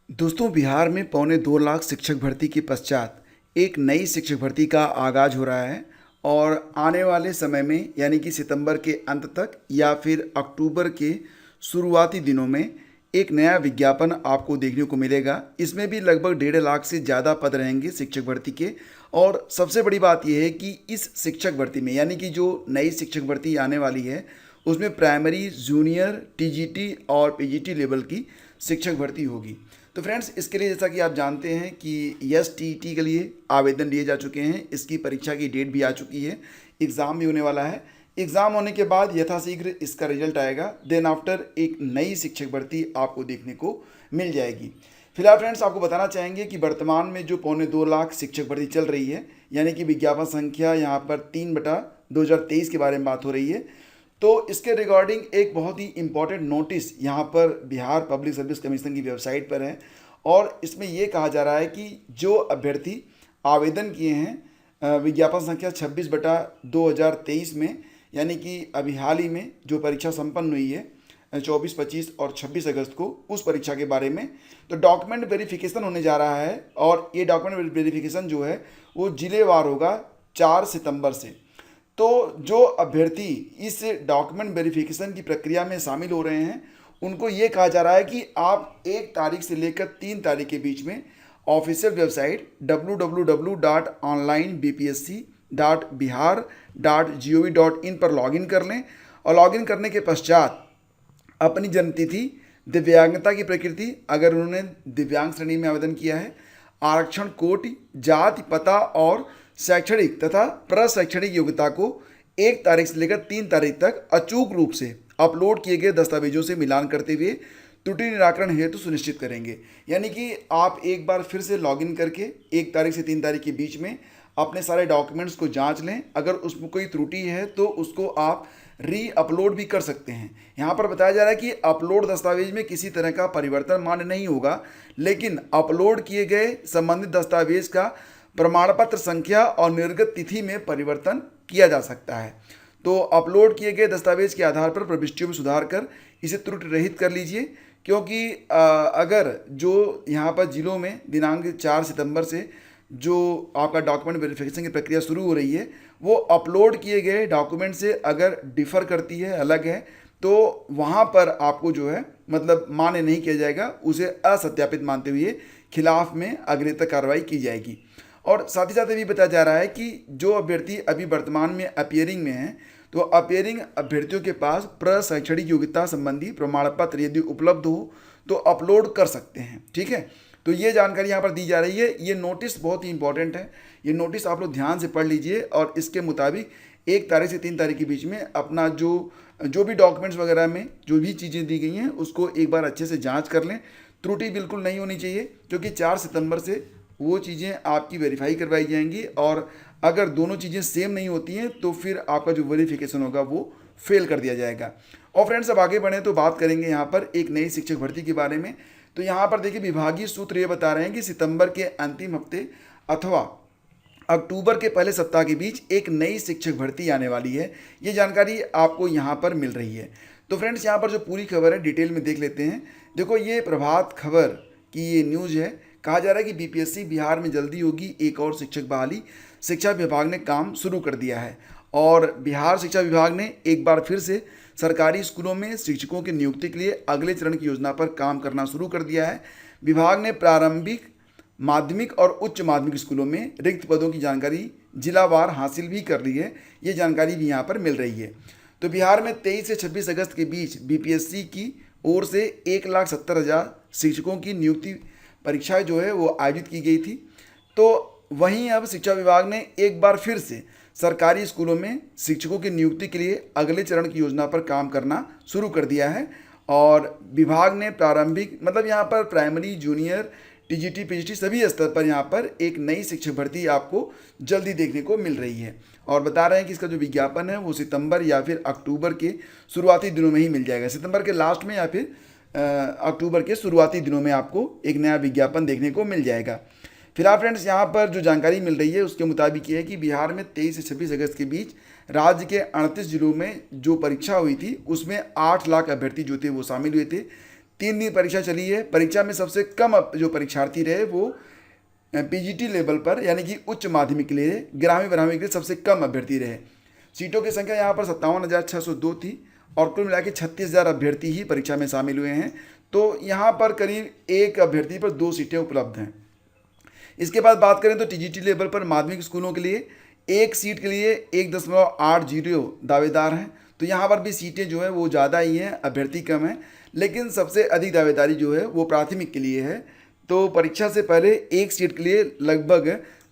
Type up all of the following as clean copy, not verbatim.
दोस्तों, बिहार में पौने 2 लाख शिक्षक भर्ती के पश्चात एक नई शिक्षक भर्ती का आगाज हो रहा है। और आने वाले समय में यानी कि सितंबर के अंत तक या फिर अक्टूबर के शुरुआती दिनों में एक नया विज्ञापन आपको देखने को मिलेगा। इसमें भी लगभग 1.5 लाख से ज़्यादा पद रहेंगे शिक्षक भर्ती के। और सबसे बड़ी बात यह है कि इस शिक्षक भर्ती में यानी कि जो नई शिक्षक भर्ती आने वाली है उसमें प्राइमरी, जूनियर, टीजीटी और पीजीटी लेवल की शिक्षक भर्ती होगी। तो फ्रेंड्स, इसके लिए जैसा कि आप जानते हैं कि एसटीईटी के लिए आवेदन लिए जा चुके हैं। इसकी परीक्षा की डेट भी आ चुकी है, एग्ज़ाम भी होने वाला है। एग्ज़ाम होने के बाद यथाशीघ्र इसका रिजल्ट आएगा। देन आफ्टर एक नई शिक्षक भर्ती आपको देखने को मिल जाएगी। फिलहाल फ्रेंड्स, आपको बताना चाहेंगे कि वर्तमान में जो पौने 2 लाख शिक्षक भर्ती चल रही है यानी कि विज्ञापन संख्या यहाँ पर 3/2023 के बारे में बात हो रही है। तो इसके रिगार्डिंग एक बहुत ही इम्पॉर्टेंट नोटिस यहाँ पर बिहार पब्लिक सर्विस कमीशन की वेबसाइट पर है। और इसमें ये कहा जा रहा है कि जो अभ्यर्थी आवेदन किए हैं विज्ञापन संख्या 26/2023 में, यानी कि अभी हाल ही में जो परीक्षा संपन्न हुई है 24, 25 और 26 अगस्त को, उस परीक्षा के बारे में, तो डॉक्यूमेंट वेरिफिकेशन होने जा रहा है। और ये डॉक्यूमेंट वेरिफिकेशन जो है वो जिलेवार होगा 4 सितंबर से। तो जो अभ्यर्थी इस डॉक्यूमेंट वेरिफिकेशन की प्रक्रिया में शामिल हो रहे हैं उनको ये कहा जा रहा है कि आप 1 तारीख से लेकर 3 तारीख के बीच में ऑफिशियल वेबसाइट www.onlinebpsc.bihar.gov.in पर लॉगिन कर लें। और लॉगिन करने के पश्चात अपनी जन्मतिथि, दिव्यांगता की प्रकृति, अगर उन्होंने दिव्यांग श्रेणी में आवेदन किया है, आरक्षण कोटि, जाति, पता और शैक्षणिक तथा प्रशैक्षणिक योग्यता को 1 तारीख से लेकर 3 तारीख तक अचूक रूप से अपलोड किए गए दस्तावेजों से मिलान करते हुए त्रुटि निराकरण हेतु सुनिश्चित करेंगे। यानी कि आप एक बार फिर से लॉगिन करके 1 तारीख से 3 तारीख के बीच में अपने सारे डॉक्यूमेंट्स को जांच लें। अगर उसमें कोई त्रुटि है तो उसको आप री अपलोड भी कर सकते हैं। यहाँ पर बताया जा रहा है कि अपलोड दस्तावेज में किसी तरह का परिवर्तन मान्य नहीं होगा, लेकिन अपलोड किए गए संबंधित दस्तावेज का प्रमाण पत्र संख्या और निर्गत तिथि में परिवर्तन किया जा सकता है। तो अपलोड किए गए दस्तावेज के आधार पर प्रविष्टियों में सुधार कर इसे त्रुटि रहित कर लीजिए। क्योंकि अगर जो यहाँ पर जिलों में दिनांक 4 सितंबर से जो आपका डॉक्यूमेंट वेरिफिकेशन की प्रक्रिया शुरू हो रही है वो अपलोड किए गए डॉक्यूमेंट से अगर डिफ़र करती है, अलग है, तो वहाँ पर आपको जो है मतलब मान्य नहीं किया जाएगा, उसे असत्यापित मानते हुए खिलाफ में अग्रिम कार्रवाई की जाएगी। और साथ ही साथ ये भी बताया जा रहा है कि जो अभ्यर्थी अभी वर्तमान में अपियरिंग में हैं तो अपियरिंग अभ्यर्थियों के पास प्रशैक्षणिक योग्यता संबंधी प्रमाण पत्र यदि उपलब्ध हो तो अपलोड कर सकते हैं। ठीक है, तो ये जानकारी यहाँ पर दी जा रही है। ये नोटिस बहुत ही इंपॉर्टेंट है, ये नोटिस आप लोग ध्यान से पढ़ लीजिए और इसके मुताबिक 1 तारीख से 3 तारीख के बीच में अपना जो भी डॉक्यूमेंट्स वगैरह में जो भी चीज़ें दी गई हैं उसको एक बार अच्छे से जाँच कर लें। त्रुटि बिल्कुल नहीं होनी चाहिए, क्योंकि 4 सितंबर से वो चीज़ें आपकी वेरीफाई करवाई जाएंगी। और अगर दोनों चीज़ें सेम नहीं होती हैं तो फिर आपका जो वेरिफिकेशन होगा वो फेल कर दिया जाएगा। और फ्रेंड्स, अब आगे बढ़ें तो बात करेंगे यहाँ पर एक नई शिक्षक भर्ती के बारे में। तो यहाँ पर देखिए, विभागीय सूत्र ये बता रहे हैं कि सितंबर के अंतिम हफ्ते अथवा अक्टूबर के पहले सप्ताह के बीच एक नई शिक्षक भर्ती आने वाली है। ये जानकारी आपको यहाँ पर मिल रही है। तो फ्रेंड्स, यहाँ पर जो पूरी खबर है डिटेल में देख लेते हैं। देखो, ये प्रभात खबर की ये न्यूज़ है। कहा जा रहा है कि बीपीएससी बिहार में जल्दी होगी एक और शिक्षक बहाली, शिक्षा विभाग ने काम शुरू कर दिया है। और बिहार शिक्षा विभाग ने एक बार फिर से सरकारी स्कूलों में शिक्षकों की नियुक्ति के लिए अगले चरण की योजना पर काम करना शुरू कर दिया है। विभाग ने प्रारंभिक, माध्यमिक और उच्च माध्यमिक स्कूलों में रिक्त पदों की जानकारी जिलावार हासिल भी कर ली है। ये जानकारी भी यहाँ पर मिल रही है। तो बिहार में 23 से 26 अगस्त के बीच बीपीएससी की ओर से 1,70,000 शिक्षकों की नियुक्ति परीक्षा जो है वो आयोजित की गई थी। तो वहीं अब शिक्षा विभाग ने एक बार फिर से सरकारी स्कूलों में शिक्षकों की नियुक्ति के लिए अगले चरण की योजना पर काम करना शुरू कर दिया है। और विभाग ने प्रारंभिक मतलब यहाँ पर प्राइमरी, जूनियर, टीजीटी, पीजीटी सभी स्तर पर यहाँ पर एक नई शिक्षक भर्ती आपको जल्दी देखने को मिल रही है। और बता रहे हैं कि इसका जो विज्ञापन है वो सितंबर या फिर अक्टूबर के शुरुआती दिनों में ही मिल जाएगा। सितंबर के लास्ट में या फिर अक्टूबर के शुरुआती दिनों में आपको एक नया विज्ञापन देखने को मिल जाएगा। फिलहाल फ्रेंड्स, यहाँ पर जो जानकारी मिल रही है उसके मुताबिक ये है कि बिहार में 23 से 26 अगस्त के बीच राज्य के 38 जिलों में जो परीक्षा हुई थी उसमें 8 लाख अभ्यर्थी जो थे वो शामिल हुए थे। 3 दिन परीक्षा चली है। परीक्षा में सबसे कम जो परीक्षार्थी रहे वो पीजीटी लेवल पर यानी कि उच्च माध्यमिक के लिए, ग्रामीण प्राथमिक के लिए सबसे कम अभ्यर्थी रहे। सीटों की संख्या यहाँ पर 57,602 थी और कुल मिला के 36,000 अभ्यर्थी ही परीक्षा में शामिल हुए हैं। तो यहाँ पर करीब एक अभ्यर्थी पर 2 सीटें उपलब्ध हैं। इसके बाद बात करें तो टीजीटी लेवल पर माध्यमिक स्कूलों के लिए एक सीट के लिए 1.80 दावेदार हैं। तो यहाँ पर भी सीटें जो है वो ज़्यादा ही हैं, अभ्यर्थी कम हैं, लेकिन सबसे अधिक दावेदारी जो है वो प्राथमिक के लिए है। तो परीक्षा से पहले एक सीट के लिए लगभग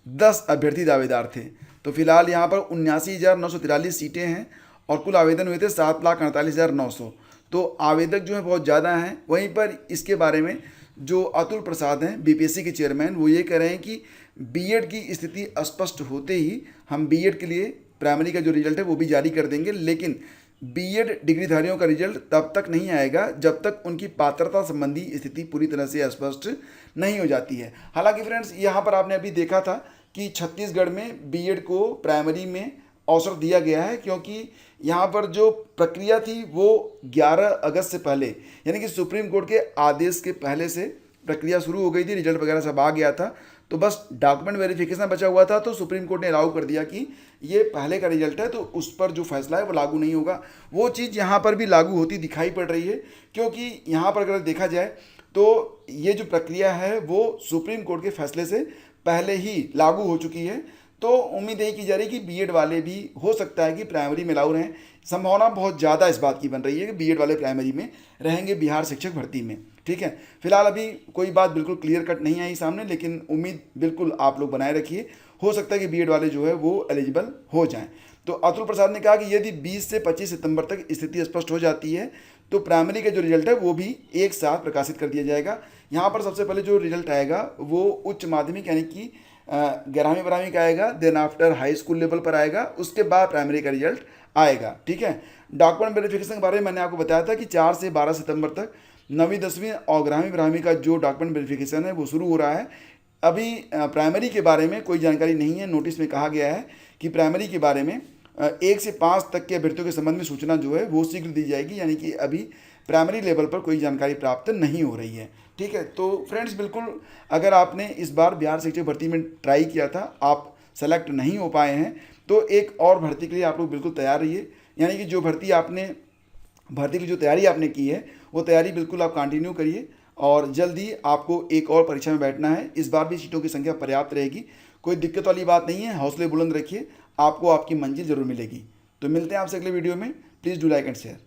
10 अभ्यर्थी दावेदार थे। तो फिलहाल यहाँ पर 79,943 सीटें हैं और कुल आवेदन हुए थे 7,48,900। तो आवेदक जो है बहुत ज़्यादा हैं। वहीं पर इसके बारे में जो अतुल प्रसाद हैं बीपीएससी के चेयरमैन, वो ये कह रहे हैं कि बीएड की स्थिति स्पष्ट होते ही हम बीएड के लिए प्राइमरी का जो रिजल्ट है वो भी जारी कर देंगे, लेकिन बीएड डिग्रीधारियों का रिजल्ट तब तक नहीं आएगा जब तक उनकी पात्रता संबंधी स्थिति पूरी तरह से स्पष्ट नहीं हो जाती है। हालांकि फ्रेंड्स, यहाँ पर आपने अभी देखा था कि छत्तीसगढ़ में बीएड को प्राइमरी में अवसर दिया गया है, क्योंकि यहाँ पर जो प्रक्रिया थी वो 11 अगस्त से पहले यानी कि सुप्रीम कोर्ट के आदेश के पहले से प्रक्रिया शुरू हो गई थी। रिजल्ट वगैरह सब आ गया था, तो बस डॉक्यूमेंट वेरिफिकेशन बचा हुआ था। तो सुप्रीम कोर्ट ने अलाउ कर दिया कि ये पहले का रिजल्ट है, तो उस पर जो फैसला है वो लागू नहीं होगा। वो चीज़ यहाँ पर भी लागू होती दिखाई पड़ रही है, क्योंकि यहाँ पर अगर देखा जाए तो ये जो प्रक्रिया है वो सुप्रीम कोर्ट के फैसले से पहले ही लागू हो चुकी है। तो उम्मीद यही की जा रही है कि बीएड वाले भी हो सकता है कि प्राइमरी में लागू रहें। संभावना बहुत ज़्यादा इस बात की बन रही है कि बीएड वाले प्राइमरी में रहेंगे बिहार शिक्षक भर्ती में। ठीक है, फिलहाल अभी कोई बात बिल्कुल क्लियर कट नहीं आई सामने, लेकिन उम्मीद बिल्कुल आप लोग बनाए रखिए। हो सकता है कि बीएड वाले जो है वो एलिजिबल हो जाएं। तो अतुल प्रसाद ने कहा कि यदि 20 से 25 सितंबर तक स्थिति स्पष्ट हो जाती है तो प्राइमरी का जो रिजल्ट है वो भी एक साथ प्रकाशित कर दिया जाएगा। यहाँ पर सबसे पहले जो रिजल्ट आएगा वो उच्च माध्यमिक यानी कि ग्रामीण प्राथमिक आएगा, then after high school level पर आएगा, उसके बाद प्राइमरी का रिजल्ट आएगा। ठीक है, डॉक्यूमेंट वेरिफिकेशन के बारे में मैंने आपको बताया था कि 4 से 12 सितंबर तक 9वीं 10वीं और ग्रामीण प्राथमिक का जो डॉक्यूमेंट वेरिफिकेशन है वो शुरू हो रहा है। अभी प्राइमरी के बारे में कोई जानकारी नहीं है। नोटिस में कहा गया है कि प्राइमरी के बारे में 1 से 5 तक के अभ्यर्थियों के संबंध में सूचना जो है वो शीघ्र दी जाएगी, यानी कि अभी प्राइमरी लेवल पर कोई जानकारी प्राप्त नहीं हो रही है। ठीक है, तो फ्रेंड्स बिल्कुल अगर आपने इस बार बिहार शिक्षक भर्ती में ट्राई किया था, आप सेलेक्ट नहीं हो पाए हैं, तो एक और भर्ती के लिए आप लोग बिल्कुल तैयार रहिए। यानी कि जो भर्ती की जो तैयारी आपने की है वो तैयारी बिल्कुल आप कंटिन्यू करिए और जल्दी आपको एक और परीक्षा में बैठना है। इस बार भी सीटों की संख्या पर्याप्त रहेगी, कोई दिक्कत वाली बात नहीं है। हौसले बुलंद रखिए, आपको आपकी मंजिल जरूर मिलेगी। तो मिलते हैं आपसे अगले वीडियो में। Please do like and share.